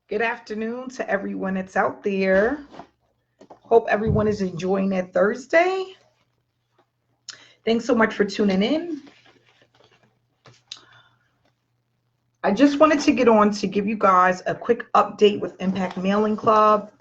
Good afternoon to everyone that's out there. Hope everyone is enjoying their Thursday. Thanks so much for tuning in. I just wanted to get on to give you guys a quick update with Impact Mailing Club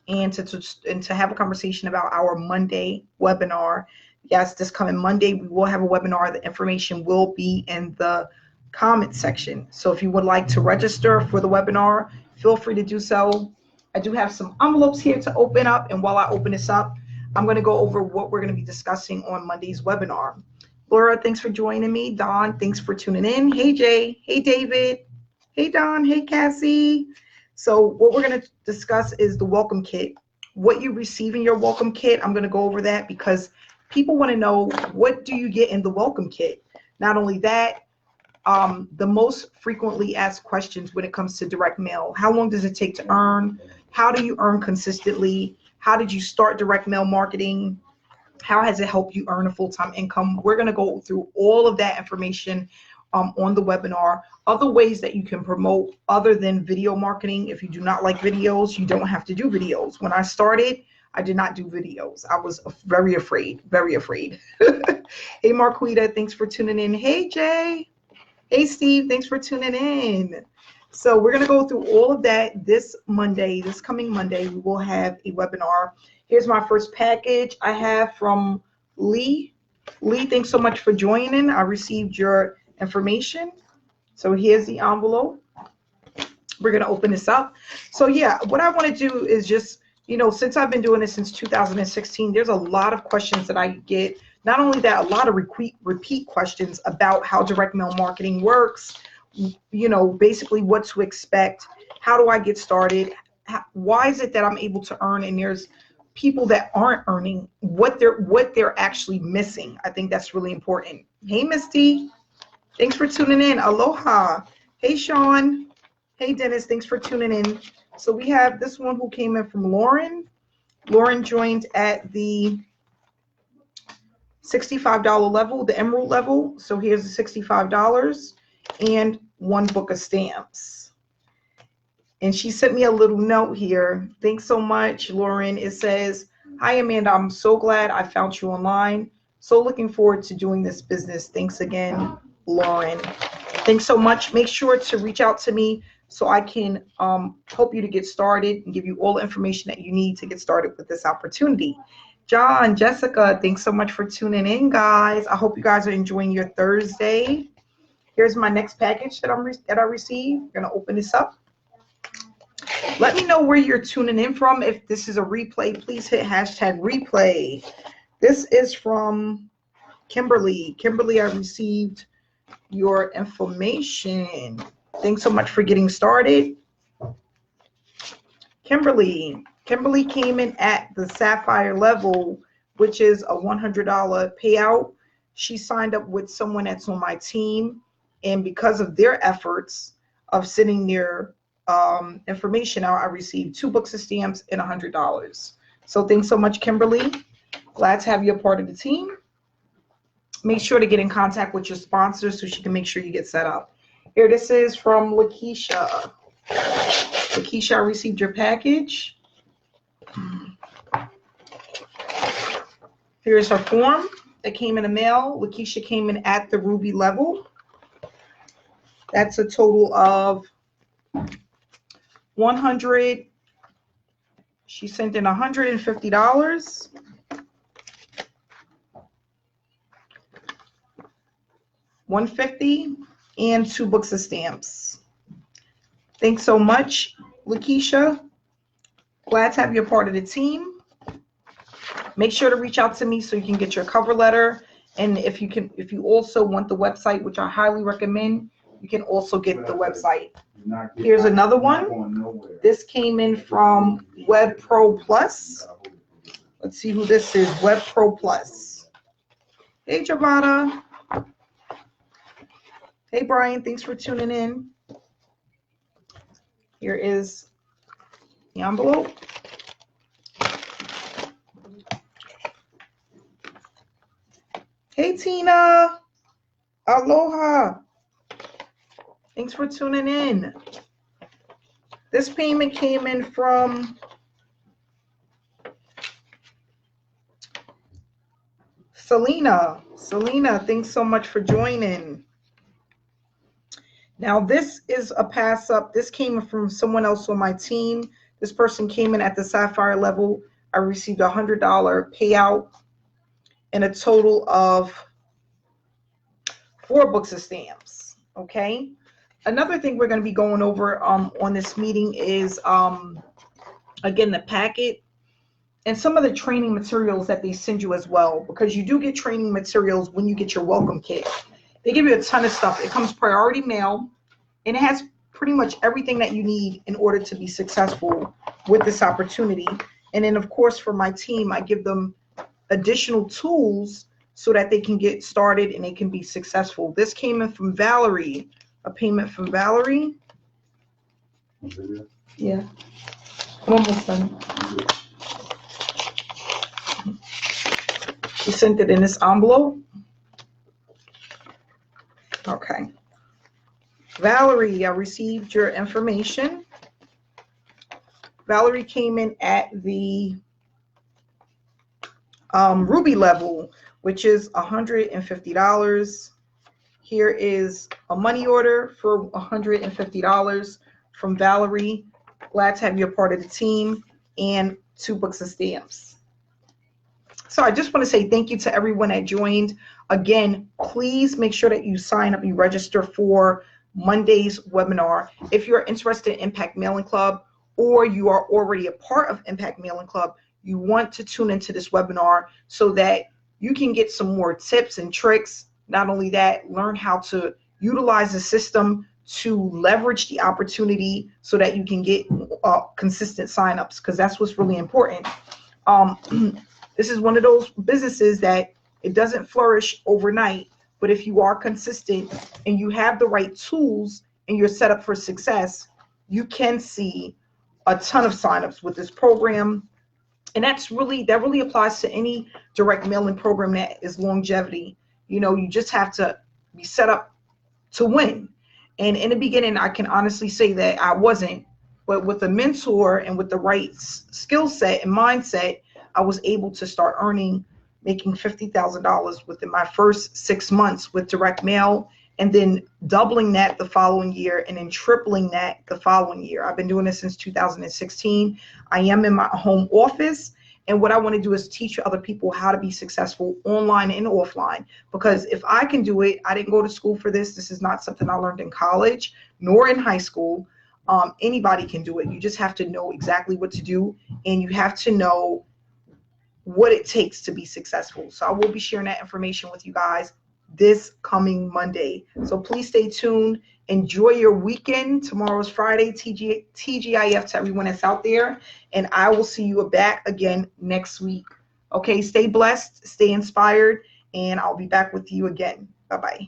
and to have a conversation about our Monday webinar. Yes, this coming Monday, we will have a webinar. The information will be in the comment section. So if you would like to register for the webinar, feel free to do so. I do have some envelopes here to open up, and while I open this up, I'm going to go over what we're going to be discussing on Monday's webinar. Laura, thanks for joining me. Don, thanks for tuning in. Hey, Jay. Hey, David. Hey, Don. Hey, Cassie. So what we're going to discuss is the welcome kit. What you receive in your welcome kit, I'm going to go over that because people want to know, what do you get in the welcome kit? Not only that, the most frequently asked questions when it comes to direct mail. How long does it take to earn? How do you earn consistently? How did you start direct mail marketing? How has it helped you earn a full-time income? We're going to go through all of that information on the webinar. Other ways that you can promote other than video marketing. If you do not like videos, you don't have to do videos. When I started, I did not do videos. I was very afraid, very afraid. Hey, Marquita, thanks for tuning in. Hey, Jay. Hey, Steve, thanks for tuning in. So we're going to go through all of that this Monday. This coming Monday, we will have a webinar. Here's my first package I have from Lee. Lee, thanks so much for joining. I received your information. So here's the envelope. We're going to open this up. So yeah, what I want to do is just, since I've been doing this since 2016, there's a lot of questions that I get. Not only that, a lot of repeat questions about how direct mail marketing works, basically what to expect, how do I get started, why is it that I'm able to earn, and there's people that aren't earning, what they're actually missing. I think that's really important. Hey, Misty, thanks for tuning in. Aloha. Hey, Sean. Hey, Dennis, thanks for tuning in. So we have this one who came in from Lauren. Lauren joined at the $65 level, the Emerald level. So here's the $65 and one book of stamps. And she sent me a little note here. Thanks so much, Lauren. It says, "Hi, Amanda. I'm so glad I found you online. So looking forward to doing this business. Thanks again, Lauren." Thanks so much. Make sure to reach out to me so I can help you to get started and give you all the information that you need to get started with this opportunity. John, Jessica, thanks so much for tuning in, guys. I hope you guys are enjoying your Thursday. Here's my next package that I received. I'm gonna open this up. Let me know where you're tuning in from. If this is a replay, please hit hashtag replay. This is from Kimberly. Kimberly, I received your information. Thanks so much for getting started. Kimberly came in at the Sapphire level, which is a $100 payout. She signed up with someone that's on my team, and because of their efforts of sending their information out, I received 2 books of stamps and $100. So thanks so much, Kimberly. Glad to have you a part of the team. Make sure to get in contact with your sponsor so she can make sure you get set up. Here, this is from Lakeisha. Lakeisha, I received your package. Here's her form that came in the mail. Lakeisha came in at the Ruby level. That's a total of 100. She sent in $150. $150 and 2 books of stamps. Thanks so much, Lakeisha. Glad to have you a part of the team. Make sure to reach out to me so you can get your cover letter. And if you also want the website, which I highly recommend, you can also get the website. Here's another one. This came in from Web Pro Plus. Let's see who this is. Web Pro Plus. Hey, Giovanna. Hey, Brian. Thanks for tuning in. Here is the envelope. Hey, Tina. Aloha. Thanks for tuning in. This payment came in from Selena. Selena, thanks so much for joining. Now, this is a pass up. This came from someone else on my team. This person came in at the Sapphire level. I received a $100 payout and a total of 4 books of stamps. Okay. Another thing we're going to be going over on this meeting is, again, the packet and some of the training materials that they send you as well, because you do get training materials when you get your welcome kit. They give you a ton of stuff. It comes priority mail, and it has pretty much everything that you need in order to be successful with this opportunity. And then, of course, for my team, I give them additional tools so that they can get started and they can be successful. This came in from Valerie, a payment from Valerie. Yeah, I'm almost done. She sent it in this envelope. Okay. Valerie, I received your information. Valerie came in at the Ruby level, which is $150. Here is a money order for $150 from Valerie. Glad to have you a part of the team, and 2 books of stamps. So I just want to say thank you to everyone that joined. Again, please make sure that you sign up, you register for Monday's webinar. If you're interested in Impact Mailing Club, or you are already a part of Impact Mailing Club, you want to tune into this webinar so that you can get some more tips and tricks. Not only that, learn how to utilize the system to leverage the opportunity so that you can get consistent signups, because that's what's really important. This is one of those businesses that it doesn't flourish overnight, but if you are consistent and you have the right tools and you're set up for success, you can see a ton of signups with this program. And that really applies to any direct mailing program that is longevity. You know, you just have to be set up to win. And in the beginning, I can honestly say that I wasn't, but with a mentor and with the right skill set and mindset, I was able to start making $50,000 within my first 6 months with direct mail, and then doubling that the following year, and then tripling that the following year. I've been doing this since 2016. I am in my home office, and what I want to do is teach other people how to be successful online and offline, because if I can do it, I didn't go to school for this. This is not something I learned in college nor in high school. Anybody can do it. You just have to know exactly what to do, and you have to know what it takes to be successful. So I will be sharing that information with you guys this coming Monday. So please stay tuned. Enjoy your weekend. Tomorrow's Friday. TGIF to everyone that's out there. And I will see you back again next week. Okay, stay blessed, stay inspired, and I'll be back with you again. Bye-bye.